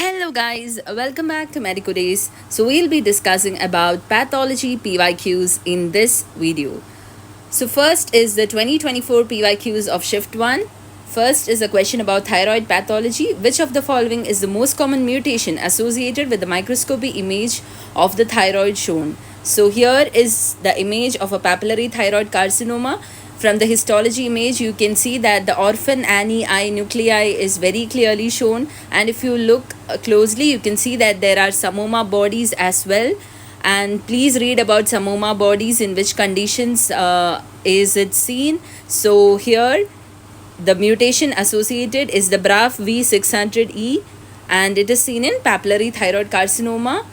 Hello guys, welcome back to Medico Days. So we'll be discussing about pathology PYQs in this video. So first is the 2024 PYQs of shift 1. First is a question about thyroid pathology. Which of the following is the most common mutation associated with the microscopy image of the thyroid shown? So here is the image of a papillary thyroid carcinoma. From the histology image, you can see that the orphan Annie I nuclei is very clearly shown, and if you look closely, you can see that there are samoma bodies as well. And please read about samoma bodies, in which conditions is it seen. So here the mutation associated is the BRAF V600E, and it is seen in papillary thyroid carcinoma,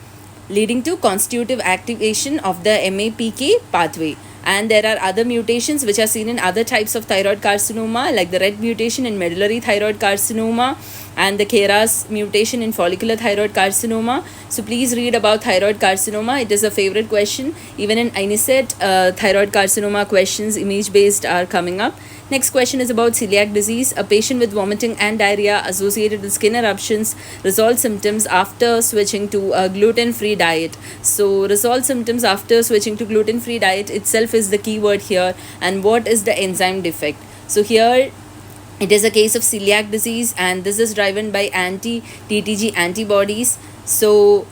leading to constitutive activation of the MAPK pathway. And there are other mutations which are seen in other types of thyroid carcinoma, like the RED mutation in medullary thyroid carcinoma and the KRAS mutation in follicular thyroid carcinoma. So please read about thyroid carcinoma. It is a favorite question. Even in INICET, thyroid carcinoma questions, image based, are coming up. Next question is about celiac disease. A patient with vomiting and diarrhea associated with skin eruptions resolve symptoms after switching to a gluten-free diet. So resolve symptoms after switching to gluten-free diet itself is the key word here. And what is the enzyme defect? So here it is a case of celiac disease, and this is driven by anti-TTG antibodies. So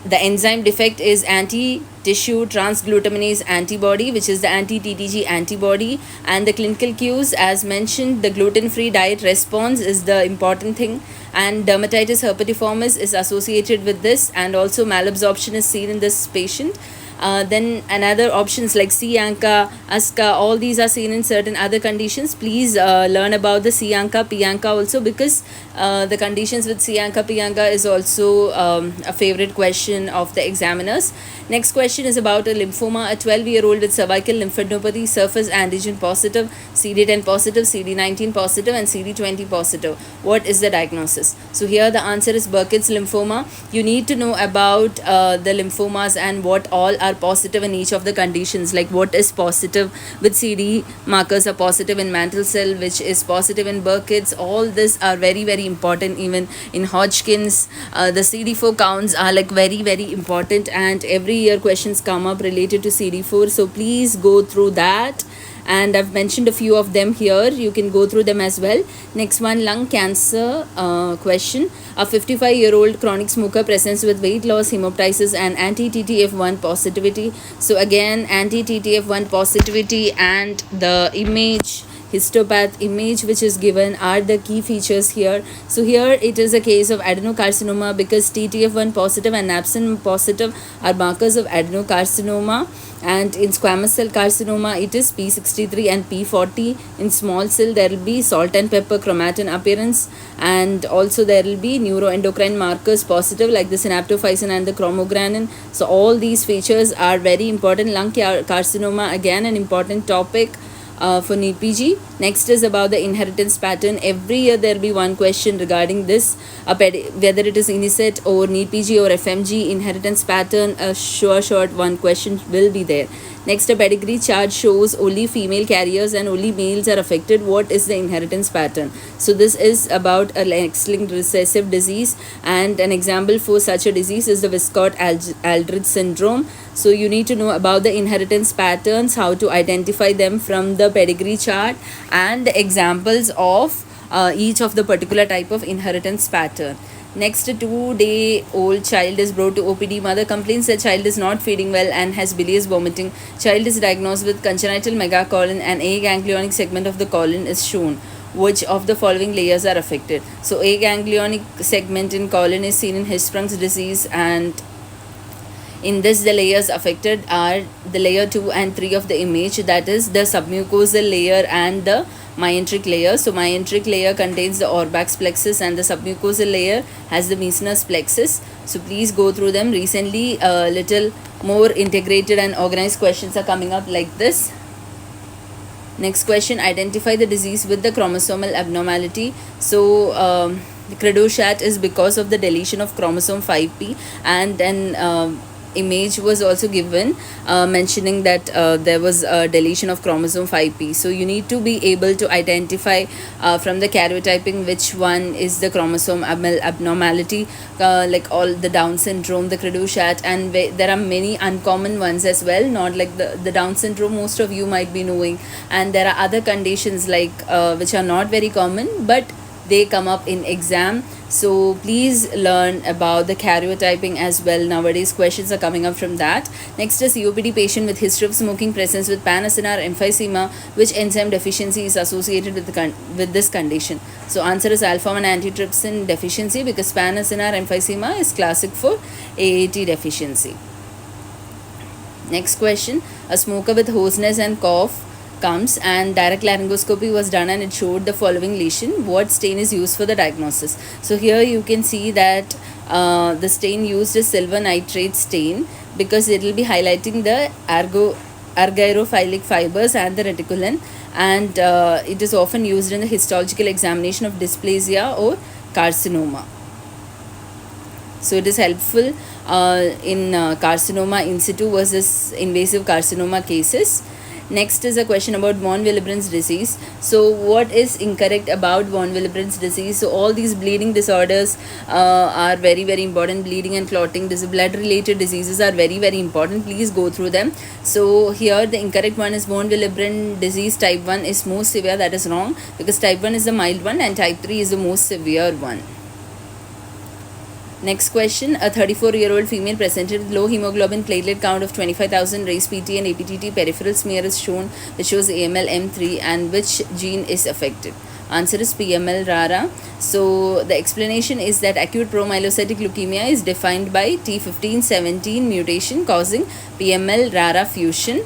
the enzyme defect is anti-tissue transglutaminase antibody, which is the anti-TTG antibody. And the clinical cues, as mentioned, the gluten-free diet response is the important thing, and dermatitis herpetiformis is associated with this, and also malabsorption is seen in this patient. Then another options like C-ANCA, ASCA, all these are seen in certain other conditions. Please learn about the C-ANCA, P-ANCA also, because the conditions with C-ANCA, P-ANCA is also a favorite question of the examiners. Next question is about a lymphoma. A 12-year-old with cervical lymphadenopathy, surface antigen positive, CD10 positive, CD19 positive, and CD20 positive. What is the diagnosis? So here the answer is Burkitt's lymphoma. You need to know about the lymphomas and what all are positive in each of the conditions, like what is positive with CD markers are positive in mantle cell, which is positive in Burkitt's. All this are very important. Even in Hodgkin's, the CD4 counts are like very important, and every year questions come up related to CD4. So please go through that, and I've mentioned a few of them here. You can go through them as well. Next one, lung cancer question. A 55-year-old chronic smoker presents with weight loss, hemoptysis, and anti-TTF1 positivity. So again, anti-TTF1 positivity and the image, histopath image which is given, are the key features here. So here it is a case of adenocarcinoma, because TTF1 positive and napsin positive are markers of adenocarcinoma. And in squamous cell carcinoma, it is P63 and P40. In small cell, there will be salt and pepper chromatin appearance, and also there will be neuroendocrine markers positive, like the synaptophysin and the chromogranin. So all these features are very important. Lung carcinoma, again an important topic for Neetpg. Next is about the inheritance pattern. Every year there will be one question regarding this, whether it is INICET or Neetpg or FMG inheritance pattern. A short one question will be there. Next, a pedigree chart shows only female carriers and only males are affected. What is the inheritance pattern? So this is about a X-linked recessive disease, and an example for such a disease is the Wiskott-Aldrich syndrome. So you need to know about the inheritance patterns, how to identify them from the pedigree chart, and the examples of each of the particular type of inheritance pattern. Next, a 2-day-old child is brought to OPD. Mother complains that child is not feeding well and has bilious vomiting. Child is diagnosed with congenital megacolon, and aganglionic segment of the colon is shown. Which of the following layers are affected? So aganglionic segment in colon is seen in Hirschsprung's disease, and in this the layers affected are the layer 2 and 3 of the image, that is the submucosal layer and the myenteric layer. So myenteric layer contains the Auerbach's plexus, and the submucosal layer has the Meissner's plexus. So please go through them. Recently a little more integrated and organized questions are coming up like this. Next question, identify the disease with the chromosomal abnormality. So the Credoshat is because of the deletion of chromosome 5p, and then image was also given, mentioning that there was a deletion of chromosome 5p. So you need to be able to identify from the karyotyping which one is the chromosome abnormality, like all the Down syndrome, the Chat, and there are many uncommon ones as well, not like the Down syndrome most of you might be knowing, and there are other conditions like which are not very common but they come up in exam. So please learn about the karyotyping as well. Nowadays questions are coming up from that. Next is COPD patient with history of smoking, presence with pan-acinar emphysema, which enzyme deficiency is associated with this condition. So answer is alpha-1 antitrypsin deficiency, because pan-acinar emphysema is classic for AAT deficiency. Next question, a smoker with hoarseness and cough comes and direct laryngoscopy was done and it showed the following lesion. What stain is used for the diagnosis? So here you can see that the stain used is silver nitrate stain, because it will be highlighting the argyrophilic fibers and the reticulin, and it is often used in the histological examination of dysplasia or carcinoma. So it is helpful in carcinoma in situ versus invasive carcinoma cases. Next is a question about von Willebrand's disease. So what is incorrect about von Willebrand's disease? So all these bleeding disorders are very very important. Bleeding and clotting, blood related diseases are very very important. Please go through them. So here the incorrect one is von Willebrand disease type 1 is most severe. That is wrong, because type 1 is the mild one and type 3 is the most severe one. Next question, a 34-year-old female presented with low hemoglobin platelet count of 25,000, raised PT and APTT, peripheral smear is shown which shows AML M3, and which gene is affected? Answer is PML RARA. So the explanation is that acute promyelocytic leukemia is defined by T1517 mutation causing PML RARA fusion.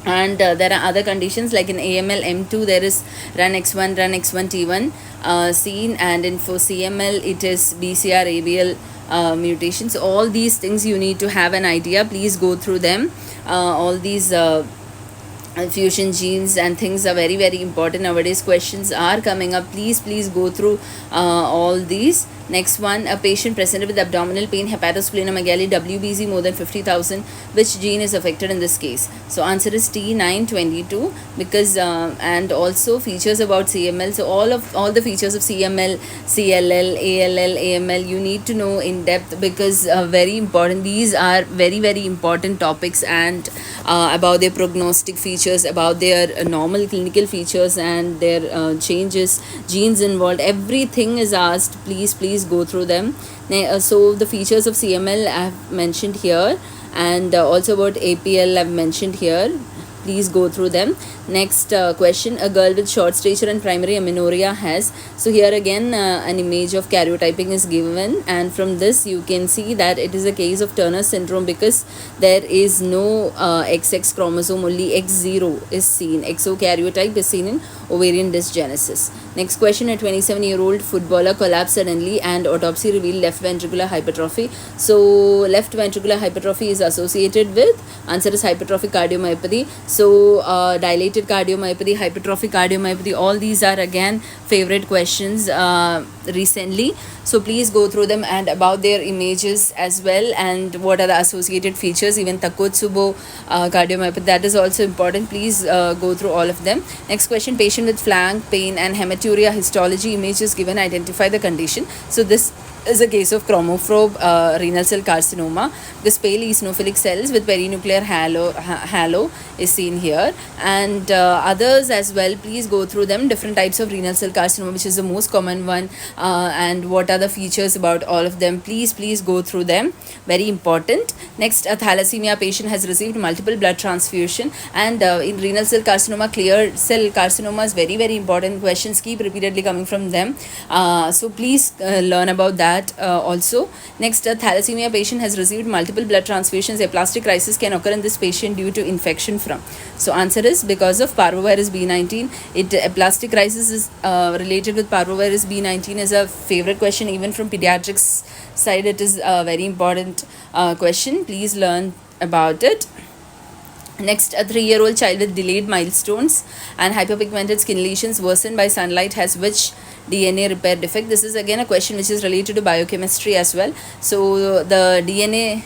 And there are other conditions like in AML M2 there is RUNX1 T1 seen, and in for CML it is BCR ABL mutations. All these things you need to have an idea. Please go through them. All these fusion genes and things are very very important. Nowadays questions are coming up. Please go through all these. Next one, a patient presented with abdominal pain, hepatosplenomegaly, WBC more than 50,000. Which gene is affected in this case? So answer is T922, because and also features about CML. So all the features of CML, CLL, ALL, AML you need to know in depth, because very important. These are very very important topics, and about their prognostic features, about their normal clinical features and their changes, genes involved, everything is asked. Please go through them. So the features of CML I have mentioned here, and also about APL I have mentioned here. Please go through them. Next question, a girl with short stature and primary amenorrhea has. So here again an image of karyotyping is given, and from this you can see that it is a case of Turner syndrome, because there is no XX chromosome, only X0 is seen. Exokaryotype is seen in ovarian dysgenesis. Next question, a 27-year-old footballer collapsed suddenly and autopsy revealed left ventricular hypertrophy. So left ventricular hypertrophy is associated with, answer is hypertrophic cardiomyopathy. So dilated cardiomyopathy, hypertrophic cardiomyopathy, all these are again favorite questions recently. So please go through them, and about their images as well, and what are the associated features. Even Takotsubo cardiomyopathy, that is also important. Please go through all of them. Next question, patient with flank pain and hematuria, histology images given, identify the condition. So this is a case of chromophobe renal cell carcinoma. This pale eosinophilic cells with perinuclear halo is seen here, and others as well. Please go through them. Different types of renal cell carcinoma, which is the most common one, and what are the features about all of them. Please go through them. Very important. Next, a thalassemia patient has received multiple blood transfusion, and in renal cell carcinoma, clear cell carcinoma is very very important. Questions keep repeatedly coming from them. So please learn about that also. Next, a thalassemia patient has received multiple blood transfusions. Aplastic crisis can occur in this patient due to infection from. So answer is because of parvovirus B19. Aplastic crisis is related with parvovirus B19 is a favorite question even from pediatrics side. It is a very important question. Please learn about it. Next, a 3-year-old child with delayed milestones and hyperpigmented skin lesions worsened by sunlight has which DNA repair defect? This is again a question which is related to biochemistry as well. So the DNA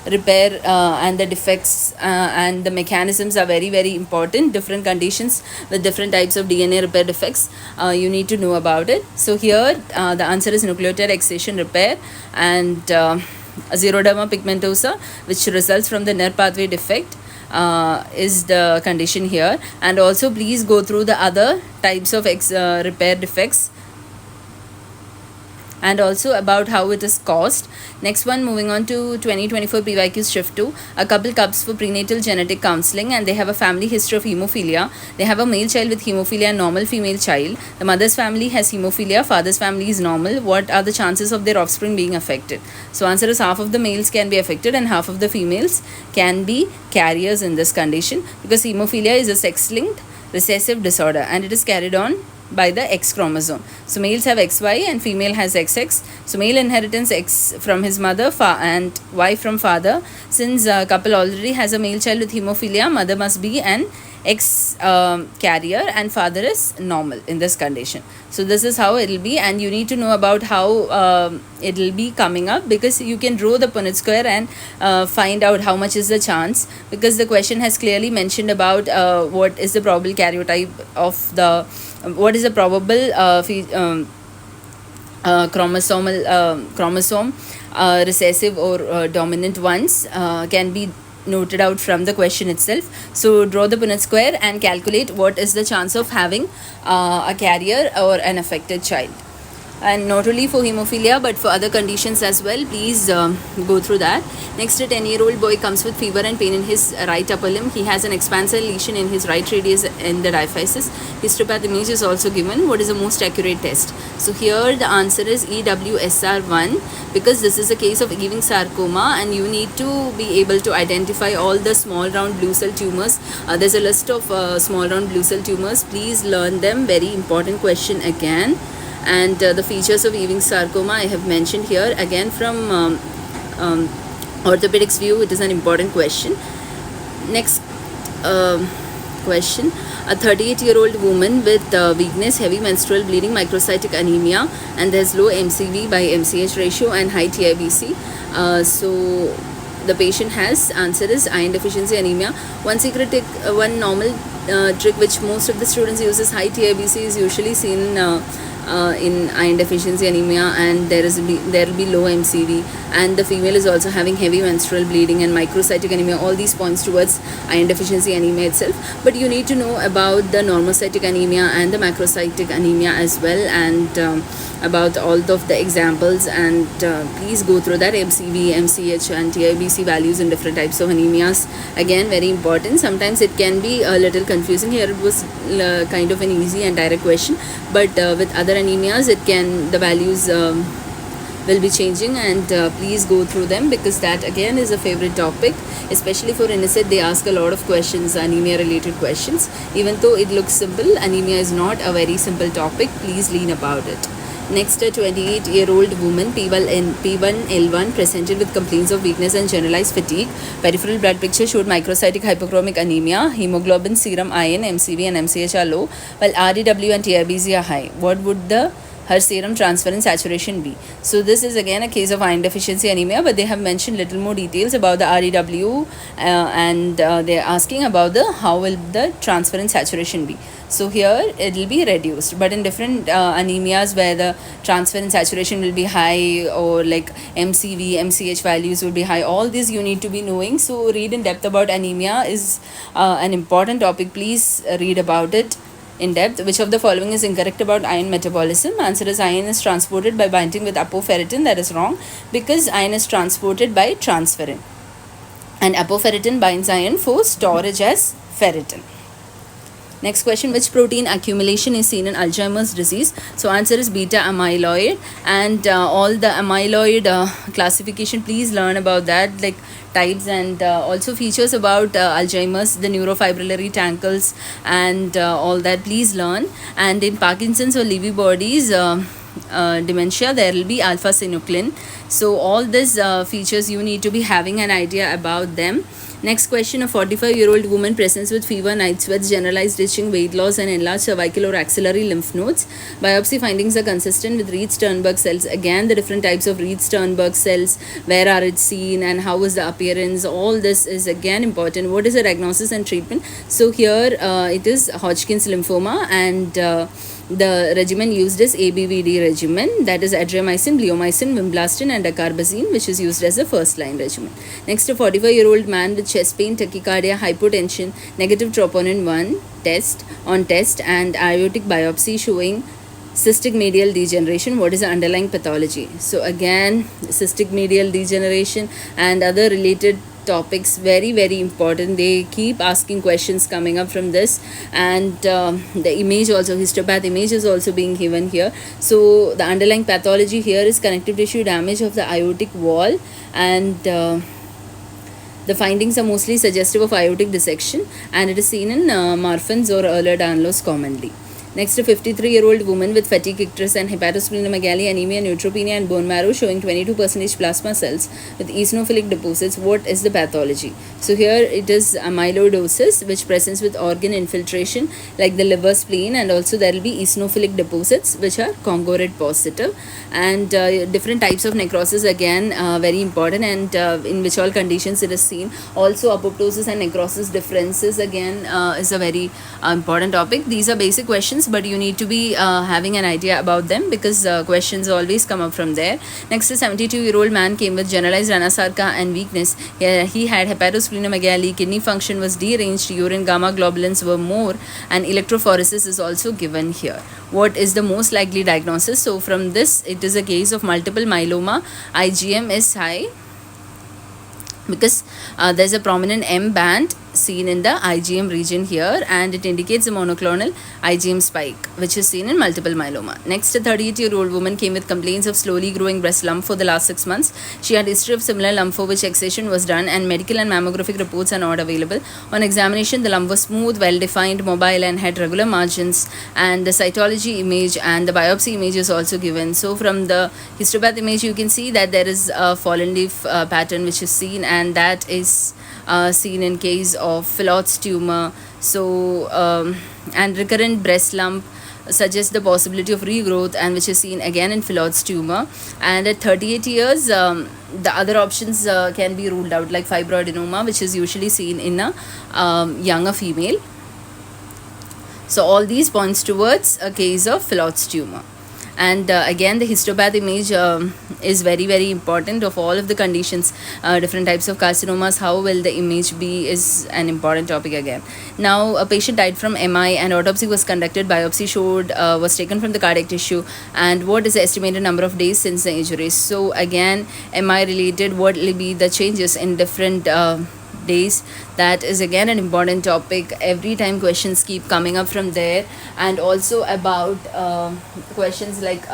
repair and the defects and the mechanisms are very, very important. Different conditions with different types of DNA repair defects, you need to know about it. So here the answer is nucleotide excision repair and xeroderma pigmentosa, which results from the nerve pathway defect, is the condition here. And also please go through the other types of repair defects and also about how it is caused. Next one, moving on to 2024 PYQs Shift 2. A couple comes for prenatal genetic counseling and they have a family history of hemophilia. They have a male child with hemophilia and normal female child. The mother's family has hemophilia, father's family is normal. What are the chances of their offspring being affected? So answer is half of the males can be affected and half of the females can be carriers in this condition, because hemophilia is a sex-linked recessive disorder and it is carried on by the X chromosome. So males have XY and female has XX. So male inheritance X from his mother and Y from father. Since a couple already has a male child with hemophilia, mother must be an X carrier and father is normal in this condition. So this is how it will be, and you need to know about how it will be coming up, because you can draw the Punnett square and find out how much is the chance, because the question has clearly mentioned about what is the probable karyotype of the what is the probable chromosome recessive or dominant ones can be noted out from the question itself. So draw the Punnett square and calculate what is the chance of having a carrier or an affected child. And not only for hemophilia but for other conditions as well, please go through that. Next, a 10-year-old boy comes with fever and pain in his right upper limb. He has an expansile lesion in his right radius in the diaphysis. Histopath image is also given. What is the most accurate test? So here the answer is EWSR1, because this is a case of Ewing sarcoma and you need to be able to identify all the small round blue cell tumors. There's a list of small round blue cell tumors. Please learn them. Very important question again. And the features of Ewing sarcoma I have mentioned here. Again, from orthopedics view, it is an important question. Next question. A 38-year-old woman with weakness, heavy menstrual bleeding, microcytic anemia, and there's low MCV by MCH ratio and high TIBC. So the patient has, answer is iron deficiency anemia. One secret trick, one normal trick which most of the students use is high TIBC is usually seen in iron deficiency anemia, and there will be low MCV, and the female is also having heavy menstrual bleeding and microcytic anemia. All these points towards iron deficiency anemia itself, but you need to know about the normocytic anemia and the macrocytic anemia as well, and about all of the examples, and please go through that MCV, MCH and TIBC values in different types of anemias. Again, very important. Sometimes it can be a little confusing. Here it was kind of an easy and direct question, but with other anemias the values will be changing, and please go through them, because that again is a favorite topic, especially for NSET. They ask a lot of questions, anemia related questions. Even though it looks simple, anemia is not a very simple topic. Please learn about it. Next, a 28-year-old woman, P1L1, presented with complaints of weakness and generalized fatigue. Peripheral blood picture showed microcytic hypochromic anemia. Hemoglobin, serum iron, MCV and MCH are low, while RDW and TIBC are high. What would her serum transferrin saturation be? So this is again a case of iron deficiency anemia, but they have mentioned little more details about the RDW and they are asking about how will the transferrin saturation be. So here it will be reduced, but in different anemias where the transferrin saturation will be high, or like MCV, MCH values will be high, all these you need to be knowing. So read in depth about anemia is an important topic. Please read about it in depth. Which of the following is incorrect about iron metabolism? Answer is iron is transported by binding with apoferritin. That is wrong, because iron is transported by transferrin, and apoferritin binds iron for storage as ferritin. Next question, which protein accumulation is seen in Alzheimer's disease? So answer is beta amyloid, and all the amyloid classification, please learn about that, like types and also features about Alzheimer's, the neurofibrillary tangles and all that, please learn. And in Parkinson's or Lewy bodies dementia, there will be alpha synuclein. So all these features you need to be having an idea about them. Next question, a 45-year-old woman presents with fever, night sweats, generalized itching, weight loss, and enlarged cervical or axillary lymph nodes. Biopsy findings are consistent with Reed-Sternberg cells. Again, the different types of Reed-Sternberg cells, where are it seen and how is the appearance, all this is again important. What is the diagnosis and treatment? So here it is Hodgkin's lymphoma, and the regimen used is ABVD regimen, that is adriamycin, bleomycin, vinblastine and dacarbazine, which is used as a first line regimen. Next, a 45-year-old man with chest pain, tachycardia, hypotension, negative troponin 1 test and aortic biopsy showing cystic medial degeneration. What is the underlying pathology? So again, cystic medial degeneration and other related topics, very very important. They keep asking questions coming up from this, and the image also, histopath image is also being given here. So the underlying pathology here is connective tissue damage of the aortic wall, and the findings are mostly suggestive of aortic dissection, and it is seen in Marfan's or Ehlers-Danlos commonly. Next, a 53-year-old woman with fatigue, icterus and hepatosplenomegaly, anemia, neutropenia and bone marrow showing 22% plasma cells with eosinophilic deposits. What is the pathology? So here it is amyloidosis, which presents with organ infiltration like the liver, spleen, and also there will be eosinophilic deposits which are congruent positive, and different types of necrosis, again very important, and in which all conditions it is seen. Also apoptosis and necrosis differences again is a very important topic. These are basic questions, but you need to be having an idea about them, because questions always come up from there. Next, a 72-year-old man came with generalized anasarca and weakness. He had hepatosplenomegaly, kidney function was deranged, urine gamma globulins were more, and electrophoresis is also given here. What is the most likely diagnosis? So from this, it is a case of multiple myeloma. IgM is high because there's a prominent M band seen in the IgM region here, and it indicates a monoclonal IgM spike which is seen in multiple myeloma. Next, a 38-year-old woman came with complaints of slowly growing breast lump for the last 6 months. She had history of similar lump for which excision was done, and medical and mammographic reports are not available. On examination, the lump was smooth, well defined, mobile, and had regular margins, and the cytology image and the biopsy image is also given. So from the histopath image, you can see that there is a fallen leaf pattern which is seen, and that is seen in case of Phyllots tumor. So and recurrent breast lump suggests the possibility of regrowth, and which is seen again in Phyllots tumor. And at 38 years, the other options can be ruled out, like fibroadenoma, which is usually seen in a younger female. So all these points towards a case of Phyllots tumor. And again, the histopath image is very very important of all of the conditions. Different types of carcinomas, how will the image be is an important topic again. Now, a patient died from MI and autopsy was conducted. Biopsy showed was taken from the cardiac tissue, and what is the estimated number of days since the injury? So again, MI related, what will be the changes in different days? That is again an important topic. Every time questions keep coming up from there, and also about questions like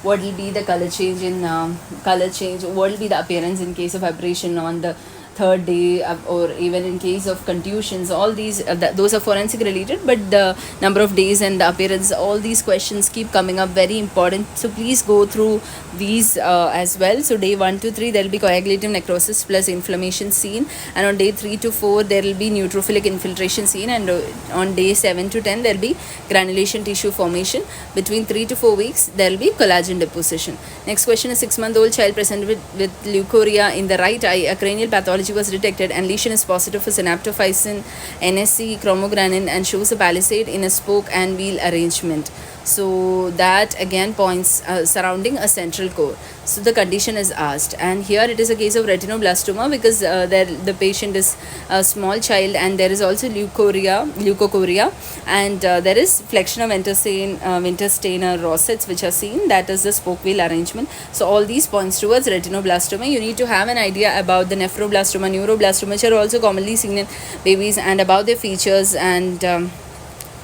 what will be the color change in what will be the appearance in case of aberration on the third day, or even in case of contusions. All these those are forensic related, but the number of days and the appearance, all these questions keep coming up, very important. So please go through these as well. So day 1 to 3 there will be coagulative necrosis plus inflammation seen, and on day 3 to 4 there will be neutrophilic infiltration seen, and on day 7 to 10 there will be granulation tissue formation. Between 3 to 4 weeks there will be collagen deposition. Next question, a 6-month-old child presented with leukorrhea in the right eye. A cranial pathology was detected, and lesion is positive for synaptophysin, NSC, chromogranin, and shows a palisade in a spoke and wheel arrangement. So that again points surrounding a central core. So the condition is asked, and here it is a case of retinoblastoma, because the patient is a small child, and there is also leukocoria, and there is flexion of Wintersteiner rosettes which are seen, that is the spoke wheel arrangement. So all these points towards retinoblastoma. You need to have an idea about the nephroblastoma, neuroblastoma, which are also commonly seen in babies, and about their features and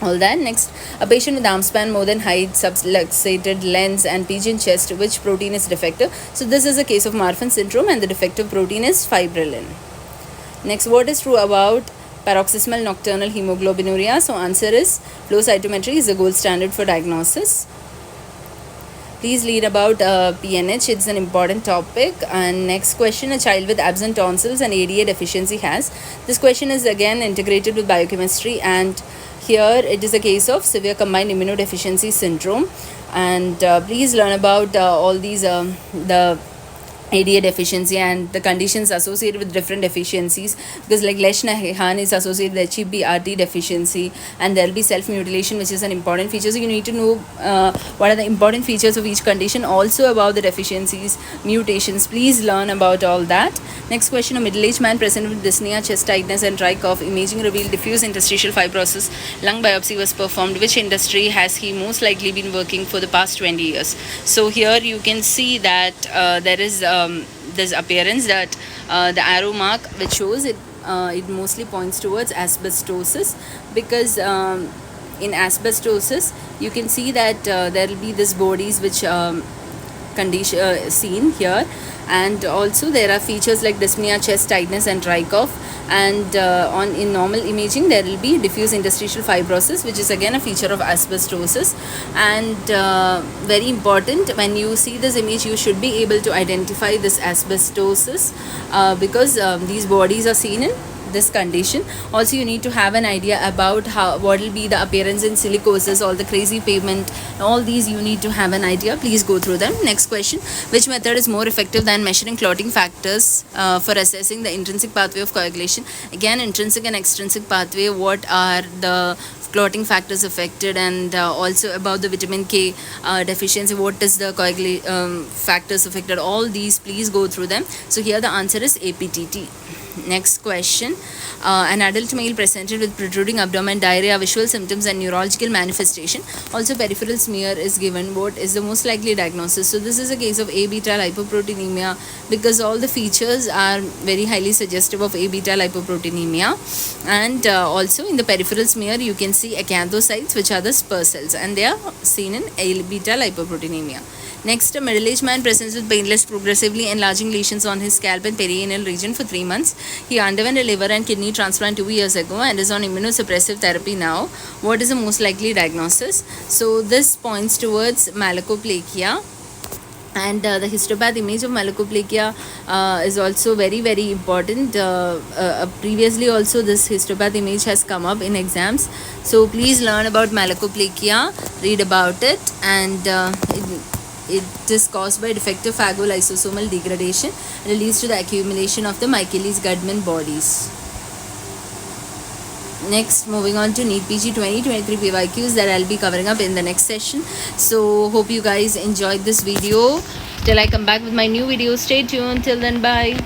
all that. Next, a patient with arm span more than height, subluxated lens, and pigeon chest. Which protein is defective? So this is a case of Marfan syndrome, and the defective protein is fibrillin. Next, what is true about paroxysmal nocturnal hemoglobinuria? So answer is flow cytometry is the gold standard for diagnosis. Please read about PNH. It's an important topic. And next question, a child with absent tonsils and ADA deficiency has. This question is again integrated with biochemistry, and here it is a case of severe combined immunodeficiency syndrome. And please learn about all these the ADA deficiency and the conditions associated with different deficiencies, because like Leishman is associated with HEBRT deficiency, and there will be self-mutilation, which is an important feature. So you need to know what are the important features of each condition, also about the deficiencies, mutations. Please learn about all that. Next question, a middle-aged man presented with dyspnea, chest tightness and dry cough. Imaging revealed diffuse interstitial fibrosis. Lung biopsy was performed. Which industry has he most likely been working for the past 20 years? So here you can see that there is this appearance that the arrow mark which shows it, it mostly points towards asbestosis, because in asbestosis you can see that there will be these bodies which condition seen here, and also there are features like dyspnea, chest tightness and dry cough, and in normal imaging there will be diffuse interstitial fibrosis, which is again a feature of asbestosis. And very important, when you see this image you should be able to identify this asbestosis, because these bodies are seen in this condition. Also you need to have an idea about what will be the appearance in silicosis, all the crazy pavement, all these you need to have an idea. Please go through them. Next question, which method is more effective than measuring clotting factors for assessing the intrinsic pathway of coagulation? Again, intrinsic and extrinsic pathway, what are the clotting factors affected, and also about the vitamin K deficiency, what is the factors affected, all these please go through them. So here the answer is APTT. Next question, an adult male presented with protruding abdomen, diarrhea, visual symptoms and neurological manifestation. Also peripheral smear is given. What is the most likely diagnosis? So this is a case of A-beta lipoproteinemia, because all the features are very highly suggestive of A-beta lipoproteinemia. And also in the peripheral smear you can see acanthocytes, which are the spur cells, and they are seen in A-beta lipoproteinemia. Next, a middle-aged man presents with painless, progressively enlarging lesions on his scalp and perianal region for 3 months. He underwent a liver and kidney transplant 2 years ago and is on immunosuppressive therapy now. What is the most likely diagnosis? So this points towards malakoplakia. And the histopath image of malakoplakia is also very very important. Previously also this histopath image has come up in exams, so please learn about malakoplakia, read about it. And it is caused by defective phagolysosomal degradation, and it leads to the accumulation of the Michaelis-Guttman bodies. Next, moving on to Neetpg 2023 PYQs that I'll be covering up in the next session. So hope you guys enjoyed this video. Till I come back with my new video, stay tuned. Till then, bye.